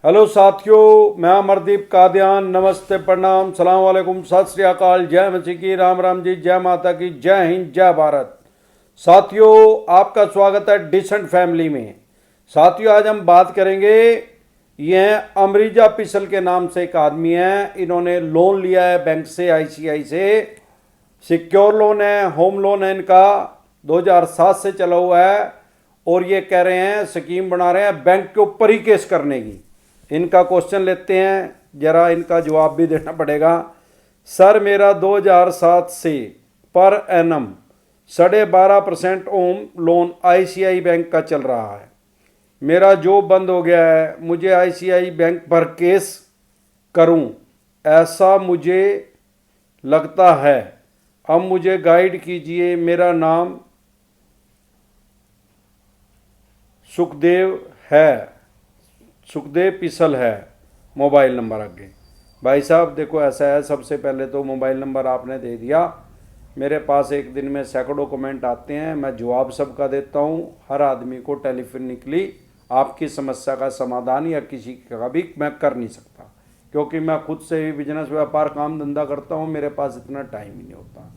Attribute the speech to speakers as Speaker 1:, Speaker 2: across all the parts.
Speaker 1: Hello साथियों, मैं अमरदीप कादियान। नमस्ते, प्रणाम, सलाम वालेकुम, सत श्री अकाल, जय मसीह की, राम राम जी, जय माता की, जय हिंद, जय भारत। साथियों, आपका स्वागत है डिसेंट फैमिली में। साथियों, आज हम बात करेंगे, यह अमरीजा पिसल के नाम से एक आदमी है। इन्होंने लोन लिया है बैंक से, आईसीआई से। सिक्योर लोन है, होम लोन है इनका, 2007 से चला हुआ है। और ये कह रहे हैं, स्कीम बना रहे हैं बैंक के ऊपर ही केस करने की। इनका क्वेश्चन लेते हैं, जरा इनका जवाब भी देना पड़ेगा। सर, मेरा 2007 से per annum 12.5% home loan ICI bank का चल रहा है। मेरा जॉब बंद हो गया है, मुझे आईसीआई बैंक पर केस करूं ऐसा मुझे लगता है। अब मुझे गाइड कीजिए। मेरा नाम सुखदेव है, सुखदेव पिसल है। मोबाइल नंबर आगे। भाई साहब देखो, ऐसा है, सबसे पहले तो मोबाइल नंबर आपने दे दिया। मेरे पास एक दिन में सैकड़ों कमेंट आते हैं, मैं जवाब सबका देता हूँ। हर आदमी को टेलीफोनिकली आपकी समस्या का समाधान या किसी का भी मैं कर नहीं सकता, क्योंकि मैं खुद से ही बिजनेस व्यापार काम धंधा करता हूँ। मेरे पास इतना टाइम ही नहीं होता।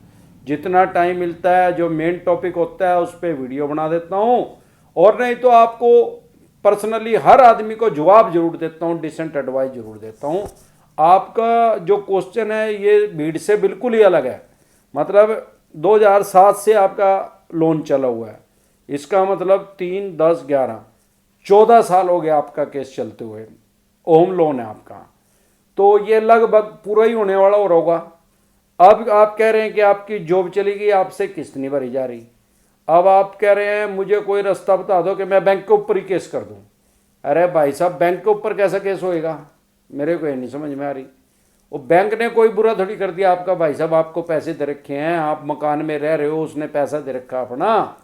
Speaker 1: जितना टाइम मिलता है, जो मेन टॉपिक होता है उस पर वीडियो बना देता हूँ, और नहीं तो आपको पर्सनली हर आदमी को जवाब जरूर देता हूँ, डिसेंट एडवाइस जरूर देता हूँ। आपका जो क्वेश्चन है ये भीड़ से बिल्कुल ही अलग है। मतलब 2007 से आपका लोन चला हुआ है, इसका मतलब 3, 10, 11, 14 साल हो गया आपका केस चलते हुए। होम लोन है आपका, तो ये लगभग पूरा ही होने वाला और होगा। अब आप कह रहे हैं कि आपकी जॉब चली गई, आपसे किस्त नहीं भरी जा रही। अब आप कह रहे हैं मुझे कोई रास्ता बता दो कि मैं बैंक के ऊपर ही केस कर दूं। अरे भाई साहब, बैंक के ऊपर कैसा केस होएगा? मेरे को ये नहीं समझ में आ रही। वो बैंक ने कोई बुरा थोड़ी कर दिया आपका। भाई साहब, आपको पैसे दे रखे हैं, आप मकान में रह रहे हो, उसने पैसा दे रखा अपना,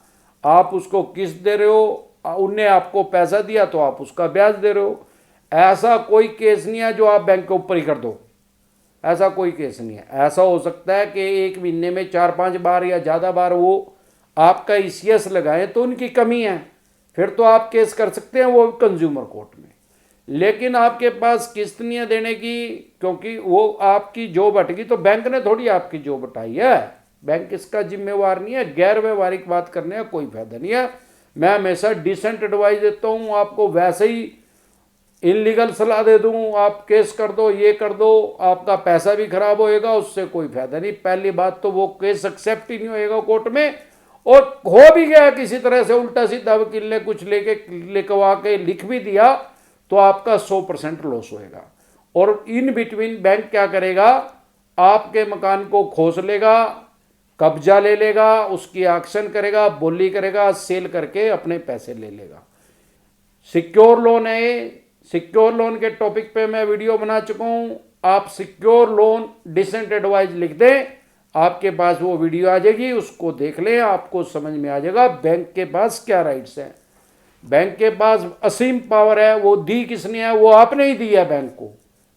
Speaker 1: आप उसको किस्त दे रहे हो, उनने आपको पैसा दिया तो आप उसका ब्याज दे रहे हो। ऐसा कोई केस नहीं है जो आप बैंक के ऊपर ही कर दो। ऐसा कोई केस नहीं है। ऐसा हो सकता है कि एक महीने में 4-5 बार या ज़्यादा बार वो आपका ईसीएस लगाएं, तो उनकी कमी है, फिर तो आप केस कर सकते हैं वो कंज्यूमर कोर्ट में। लेकिन आपके पास किस्त नहीं है देने की, क्योंकि वो आपकी जॉब हट गई, तो बैंक ने थोड़ी आपकी जॉब हटाई है। बैंक इसका जिम्मेवार नहीं है। गैर व्यवहारिक बात करने का कोई फायदा नहीं है। मैं हमेशा डिसेंट एडवाइस देता हूँ आपको, वैसे ही इनलीगल सलाह दे दूँ आप केस कर दो, ये कर दो, आपका पैसा भी खराब होएगा, उससे कोई फायदा नहीं। पहली बात तो वो केस एक्सेप्ट ही नहीं होएगा कोर्ट में, और हो भी गया किसी तरह से उल्टा सीधा वकील ने कुछ लेके लिखवा के लिख भी दिया, तो आपका 100% लॉस होएगा। और इन बिटवीन बैंक क्या करेगा, आपके मकान को खोस लेगा, कब्जा ले लेगा, उसकी एक्शन करेगा, बोली करेगा, सेल करके अपने पैसे ले लेगा। सिक्योर लोन है। सिक्योर लोन के टॉपिक पे मैं वीडियो बना चुका हूं। आप सिक्योर लोन डिसेंट एडवाइस लिख दें, आपके पास वो वीडियो आ जाएगी, उसको देख लें, आपको समझ में आ जाएगा बैंक के पास क्या राइट्स हैं। बैंक के पास असीम पावर है। वो दी किसने है? वो आपने ही दी है बैंक को।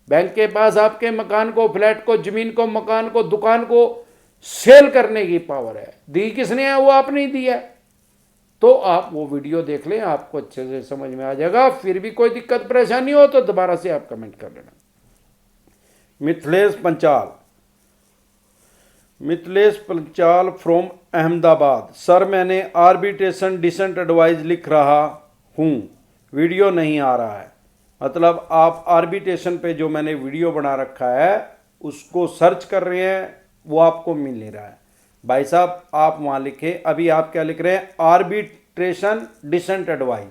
Speaker 1: बैंक के पास आपके मकान को, फ्लैट को, जमीन को, मकान को, दुकान को सेल करने की पावर है। दी किसने है? वो आपने ही दी है। तो आप वो वीडियो देख लें, आपको अच्छे से समझ में आ जाएगा। फिर भी कोई दिक्कत परेशानी हो तो दोबारा से आप कमेंट कर लेना। मिथिलेश पंचाल, मिथिलेश पंचाल फ्रॉम अहमदाबाद। सर, मैंने आर्बिट्रेशन डिसेंट एडवाइस लिख रहा हूँ, वीडियो नहीं आ रहा है। मतलब आप आर्बिट्रेशन पे जो मैंने वीडियो बना रखा है उसको सर्च कर रहे हैं, वो आपको मिल नहीं रहा है। भाई साहब, आप वहाँ लिखें, अभी आप क्या लिख रहे हैं? Arbitration decent advice.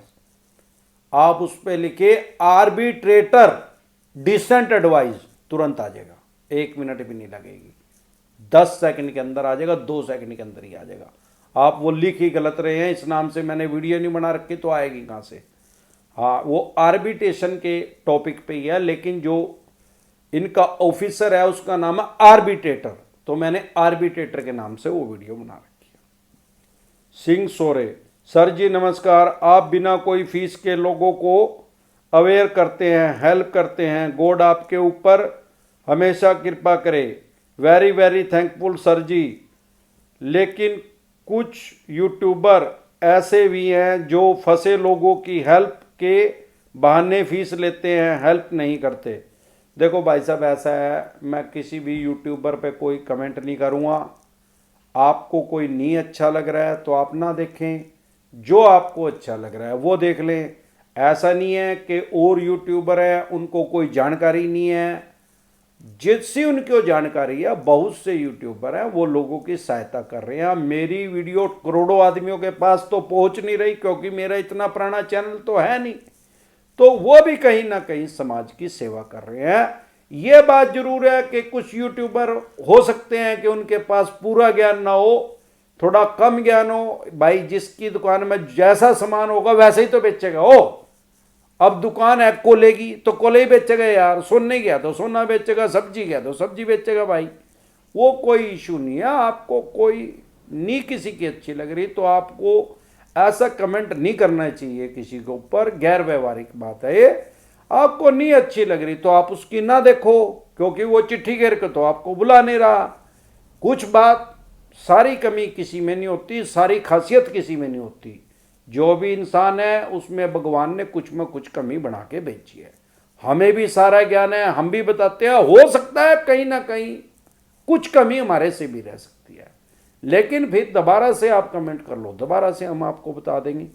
Speaker 1: आप उस पर लिखे आर्बिट्रेटर डिसेंट एडवाइस, तुरंत आ जाएगा। 1 मिनट भी नहीं लगेगी, 10 सेकंड के अंदर आ जाएगा, 2 सेकंड के अंदर ही आ जाएगा। आप वो लिख ही गलत रहे हैं, इस नाम से मैंने वीडियो नहीं बना रखी, तो आएगी कहाँ से? हाँ, वो आर्बिट्रेशन के टॉपिक पे ही है, लेकिन जो इनका ऑफिसर है उसका नाम है आर्बिट्रेटर, तो मैंने आर्बिट्रेटर के नाम से वो वीडियो बना रखी है। सिंह सोरे, सर जी नमस्कार। आप बिना कोई फीस के लोगों को अवेयर करते हैं, हेल्प करते हैं। गॉड आपके ऊपर हमेशा कृपा करे। वेरी वेरी थैंकफुल सर जी। लेकिन कुछ यूट्यूबर ऐसे भी हैं जो फंसे लोगों की हेल्प के बहाने फीस लेते हैं, हेल्प नहीं करते। देखो भाई साहब, ऐसा है, मैं किसी भी यूट्यूबर पे कोई कमेंट नहीं करूँगा। आपको कोई नहीं अच्छा लग रहा है तो आप ना देखें, जो आपको अच्छा लग रहा है वो देख लें। ऐसा नहीं है कि और यूट्यूबर हैं उनको कोई जानकारी नहीं है, जिससे उनको जानकारी है, बहुत से यूट्यूबर हैं वो लोगों की सहायता कर रहे हैं। मेरी वीडियो करोड़ों आदमियों के पास तो पहुंच नहीं रही, क्योंकि मेरा इतना पुराना चैनल तो है नहीं, तो वो भी कहीं ना कहीं समाज की सेवा कर रहे हैं। ये बात जरूर है कि कुछ यूट्यूबर हो सकते हैं कि उनके पास पूरा ज्ञान ना हो, थोड़ा कम ज्ञान हो। भाई, जिसकी दुकान में जैसा सामान होगा वैसे ही तो बेचेगा हो। अब दुकान है कोले की तो कोले ही बेचेगा यार, सोने गया तो सोना बेचेगा, सब्जी गया तो सब्जी बेचेगा। भाई, वो कोई इशू नहीं है। आपको कोई नहीं किसी की अच्छी लग रही तो आपको ऐसा कमेंट नहीं करना चाहिए किसी के ऊपर, गैर व्यवहारिक बात है ये। आपको नहीं अच्छी लग रही तो आप उसकी ना देखो, क्योंकि वो चिट्ठी घेर के तो आपको बुला नहीं रहा। कुछ बात, सारी कमी किसी में नहीं होती, सारी खासियत किसी में नहीं होती। जो भी इंसान है उसमें भगवान ने कुछ में कुछ कमी बना के भेजी है। हमें भी सारा ज्ञान है, हम भी बताते हैं। हो सकता है कहीं ना कहीं कुछ कमी हमारे से भी रह सकती है, लेकिन फिर दोबारा से आप कमेंट कर लो, दोबारा से हम आपको बता देंगे।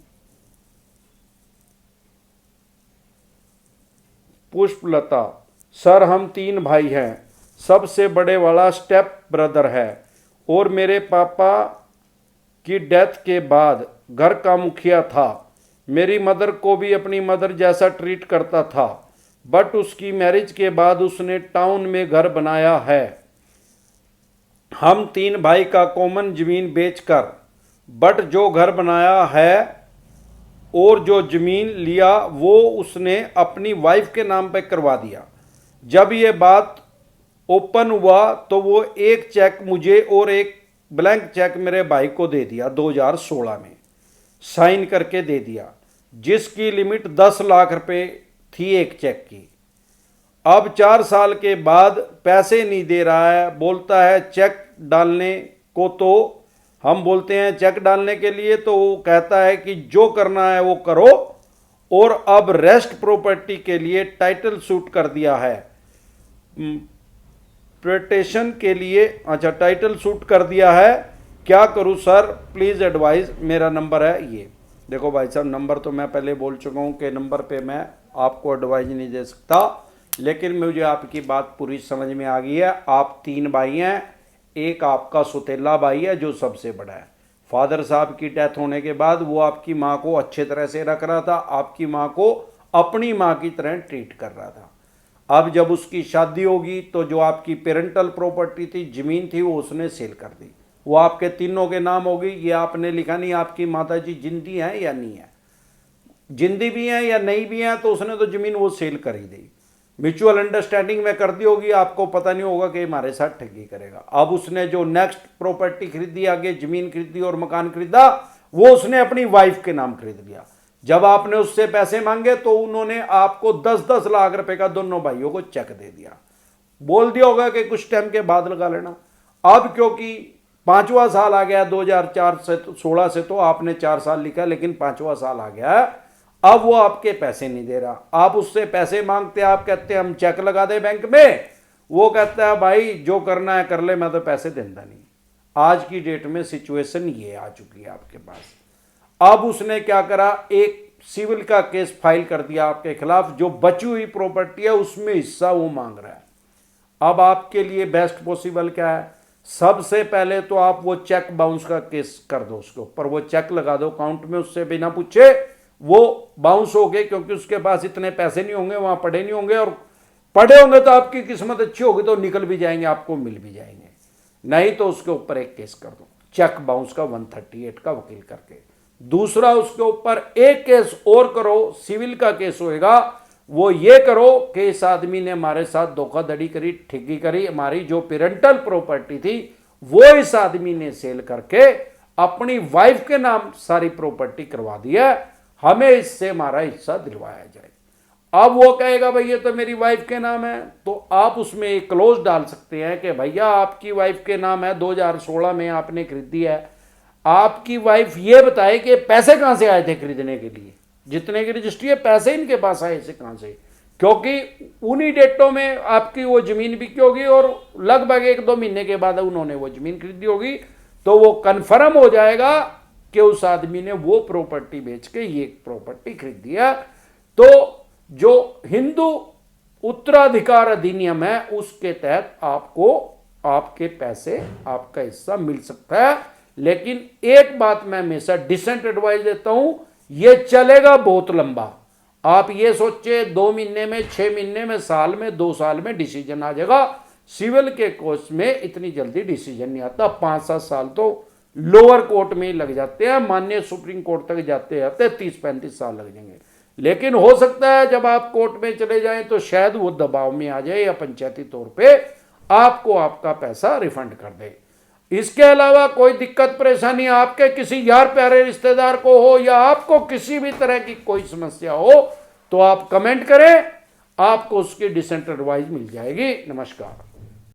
Speaker 1: पुष्पलता, सर हम 3 भाई हैं, सबसे बड़े वाला स्टेप ब्रदर है और मेरे पापा की डेथ के बाद घर का मुखिया था। मेरी मदर को भी अपनी मदर जैसा ट्रीट करता था, बट उसकी मैरिज के बाद उसने टाउन में घर बनाया है। हम 3 भाई का कॉमन जमीन बेचकर, बट जो घर बनाया है और जो जमीन लिया वो उसने अपनी वाइफ के नाम पे करवा दिया। जब ये बात ओपन हुआ तो वो एक चेक मुझे और एक ब्लैंक चेक मेरे भाई को दे दिया 2016 में, साइन करके दे दिया, जिसकी लिमिट 10 लाख रुपए थी एक चेक की। अब 4 साल के बाद पैसे नहीं दे रहा है, बोलता है चेक डालने को, तो हम बोलते हैं चेक डालने के लिए, तो वो कहता है कि जो करना है वो करो। और अब रेस्ट प्रॉपर्टी के लिए टाइटल सूट कर दिया है, पिटिशन के लिए, अच्छा टाइटल सूट कर दिया है। क्या करूं सर, प्लीज़ एडवाइस। मेरा नंबर है ये। देखो भाई साहब, नंबर तो मैं पहले बोल चुका हूं कि नंबर पे मैं आपको एडवाइस नहीं दे सकता, लेकिन मुझे आपकी बात पूरी समझ में आ गई है। आप 3 भाई हैं, एक आपका सुतेला भाई है जो सबसे बड़ा है। फादर साहब की डेथ होने के बाद वो आपकी माँ को अच्छे तरह से रख रहा था, आपकी माँ को अपनी माँ की तरह ट्रीट कर रहा था। अब जब उसकी शादी होगी तो जो आपकी पेरेंटल प्रॉपर्टी थी, जमीन थी, वो उसने सेल कर दी, वो आपके तीनों के नाम होगी। ये आपने लिखा नहीं आपकी माता जी जिंदी हैं या नहीं है, जिंदी भी हैं या नहीं भी हैं, तो उसने तो जमीन वो सेल कर ही दी। म्यूचुअल अंडरस्टैंडिंग में कर दी होगी, आपको पता नहीं होगा कि हमारे साथ ठगी करेगा। अब उसने जो नेक्स्ट प्रॉपर्टी खरीदी, आगे जमीन खरीदी और मकान खरीदा, वो उसने अपनी वाइफ के नाम खरीद लिया। जब आपने उससे पैसे मांगे तो उन्होंने आपको 10-10 लाख रुपए का दोनों भाइयों को चेक दे दिया, बोल दिया होगा कि कुछ टाइम के बाद लगा लेना। अब क्योंकि 5वां साल आ गया 2004 से 16 से, तो आपने 4 साल लिखा, लेकिन 5वां साल आ गया, अब वो आपके पैसे नहीं दे रहा। आप उससे पैसे मांगते, आप कहते हम चेक लगा दे बैंक में, वो कहता है भाई जो करना है कर ले, मैं तो पैसे देता नहीं। आज की डेट में सिचुएशन ये आ चुकी है आपके पास। अब उसने क्या करा, एक सिविल का केस फाइल कर दिया आपके खिलाफ, जो बची हुई प्रॉपर्टी है उसमें हिस्सा वो मांग रहा है। अब आपके लिए बेस्ट पॉसिबल क्या है, सबसे पहले तो आप वो चेक बाउंस का केस कर दो, उसके ऊपर वो चेक लगा दो अकाउंट में, उससे बिना पूछे वो बाउंस हो गए, क्योंकि उसके पास इतने पैसे नहीं होंगे, वहां पड़े नहीं होंगे, और पड़े होंगे तो आपकी किस्मत अच्छी होगी तो निकल भी जाएंगे, आपको मिल भी जाएंगे। नहीं तो उसके ऊपर एक केस कर दो, चेक बाउंस का 138 का वकील करके। दूसरा, उसके ऊपर एक केस और करो, सिविल का केस होएगा, वो ये करो कि इस आदमी ने हमारे साथ धोखाधड़ी करी, ठगी करी, हमारी जो पेरेंटल प्रॉपर्टी थी वो इस आदमी ने सेल करके अपनी वाइफ के नाम सारी प्रॉपर्टी करवा दी है, हमें इससे हमारा हिस्सा दिलवाया जाए। अब वो कहेगा भाई ये तो मेरी वाइफ के नाम है, तो आप उसमें एक क्लोज डाल सकते हैं कि भैया आपकी वाइफ के नाम है, 2016 में आपने खरीदी है, आपकी वाइफ ये बताए कि पैसे कहां से आए थे खरीदने के लिए, जितने की रजिस्ट्री है, पैसे इनके पास आए से कहां से, क्योंकि उन्हीं डेटों में आपकी वो जमीन बिकी होगी और लगभग 1-2 महीने के बाद उन्होंने वो जमीन खरीदी होगी, तो वो कन्फर्म हो जाएगा कि उस आदमी ने वो प्रॉपर्टी बेच के ये प्रॉपर्टी खरीदी है। तो जो हिंदू उत्तराधिकार अधिनियम है उसके तहत आपको आपके पैसे, आपका हिस्सा मिल सकता है। लेकिन एक बात मैं हमेशा डिसेंट एडवाइस देता हूं, ये चलेगा बहुत लंबा। आप ये सोचे 2 महीने में, 6 महीने में, साल में, 2 साल में डिसीजन आ जाएगा। सिविल के केस में इतनी जल्दी डिसीजन नहीं आता, 5-7 साल तो लोअर कोर्ट में ही लग जाते हैं, माननीय सुप्रीम कोर्ट तक जाते जाते 30-35 साल लग जाएंगे। लेकिन हो सकता है जब आप कोर्ट में चले जाएं तो शायद वो दबाव में आ जाए या पंचायती तौर पे आपको आपका पैसा रिफंड कर दे। इसके अलावा कोई दिक्कत परेशानी आपके किसी यार प्यारे रिश्तेदार को हो या आपको किसी भी तरह की कोई समस्या हो तो आप कमेंट करें, आपको उसकी डिसेंट एडवाइस मिल जाएगी। नमस्कार।